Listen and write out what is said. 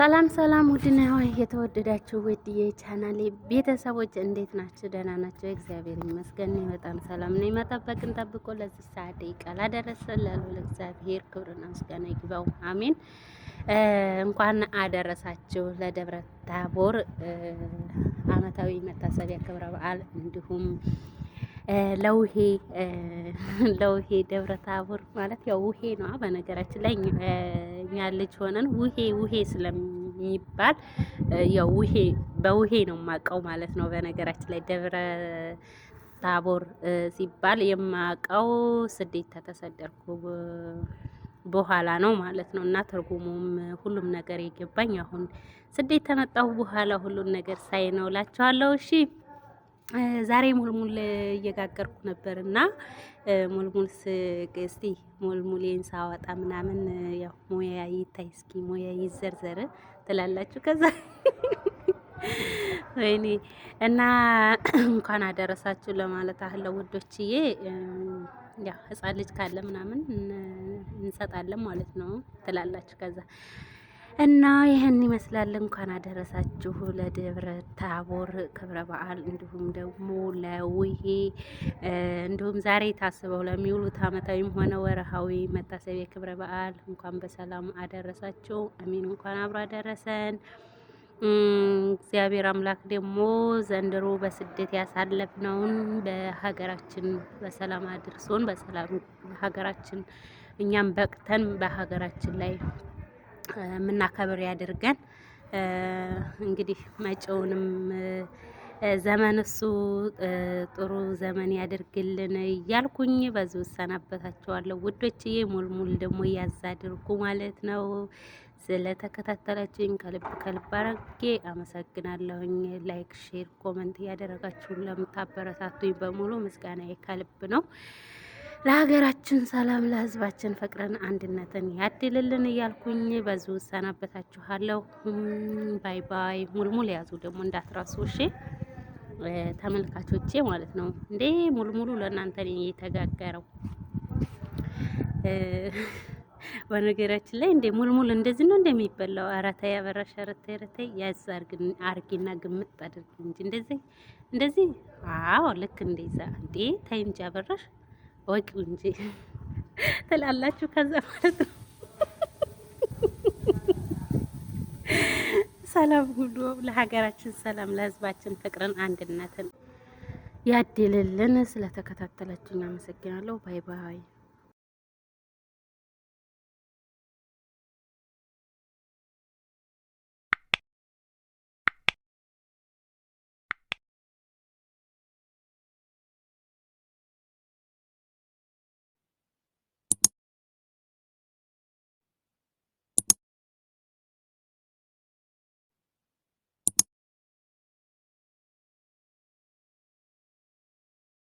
ሰላም ሰላም፣ ውድና የተወደዳችሁ ውድ የቻናሌ ቤተሰቦች እንዴት ናችሁ? ደህና ናቸው። እግዚአብሔር ይመስገን በጣም ሰላም ነኝ። መጠበቅን ጠብቆ ለዚህ ሰዓት ደቂቃ ላደረሰን ለእግዚአብሔር ክብርና ምስጋና ይግባው፣ አሜን። እንኳን አደረሳችሁ ለደብረ ታቦር ዓመታዊ መታሰቢያ ክብረ በዓል እንዲሁም ለውሄ ደብረ ታቦር ማለት ያው ውሄ ነው። በነገራችን ላይ እኛ ልጅ ሆነን ውሄ ስለሚባል ያው በውሄ ነው የማውቀው ማለት ነው። በነገራችን ላይ ደብረ ታቦር ሲባል የማውቀው ስደት ተሰደርኩ በኋላ ነው ማለት ነው። እና ትርጉሙም ሁሉም ነገር የገባኝ አሁን ስደት ተመጣሁ በኋላ ሁሉን ነገር ሳይ ነው እላችኋለሁ። እሺ ዛሬ ሙልሙል እየጋገርኩ ነበርና ሙልሙል እስቲ ሙልሙሌን ሳወጣ ምናምን ያው ሙያ ይታይ እስኪ ሙያ ይዘርዘር ትላላችሁ። ከዛ ወይኔ እና እንኳን አደረሳችሁ ለማለት አህለ ውዶችዬ። ያው ህፃን ልጅ ካለ ምናምን እንሰጣለን ማለት ነው ትላላችሁ። ከዛ እና ይሄን ይመስላል። እንኳን አደረሳችሁ ለደብረ ታቦር ክብረ በዓል እንዲሁም ደግሞ ለውሄ እንዲሁም ዛሬ ታስበው ለሚውሉት ዓመታዊም ሆነ ወርሃዊ መታሰቢያ ክብረ በዓል እንኳን በሰላም አደረሳችሁ። አሚን። እንኳን አብሮ አደረሰን። እግዚአብሔር አምላክ ደግሞ ዘንድሮ በስደት ያሳለፍነውን በሀገራችን በሰላም አድርሶን በሰላም ሀገራችን እኛም በቅተን በሀገራችን ላይ የምናከብር ያድርገን። እንግዲህ መጪውንም ዘመን እሱ ጥሩ ዘመን ያድርግልን እያልኩኝ በዚሁ እሰናበታችኋለሁ ውዶችዬ። ሙልሙል ደግሞ ያዛድርጉ ማለት ነው። ስለተከታተላችሁኝ ከልብ አድርጌ አመሰግናለሁኝ። ላይክ፣ ሼር፣ ኮመንት እያደረጋችሁን ለምታበረታቱኝ በሙሉ ምስጋናዬ ከልብ ነው። ለሀገራችን ሰላም ለሕዝባችን ፍቅርን አንድነትን ያድልልን እያልኩኝ በዚሁ እሰናበታችኋለሁ። ባይ ባይ። ሙልሙል ያዙ ደግሞ እንዳትረሱ እሺ ተመልካቾቼ ማለት ነው። እንዴ ሙልሙሉ ለእናንተ ነው የተጋገረው። በነገራችን ላይ እንዴ ሙልሙል እንደዚህ ነው እንደሚበላው። ኧረ ተይ አበራሽ፣ ኧረ ተይ ያዝ አርጊና ግምጥ አድርጊ እንጂ እንደዚህ አዎ ልክ እንደዛ እንዴ ተይ እንጂ አበራሽ ወቂው እንጂ ትላላችሁ። ከዛ ማለት ነው ሰላም ሁሉ ለሀገራችን ሰላም ለሕዝባችን ፍቅርን አንድነትን ያድልልን። ስለተከታተላችሁኝ አመሰግናለሁ። ባይ ባይ።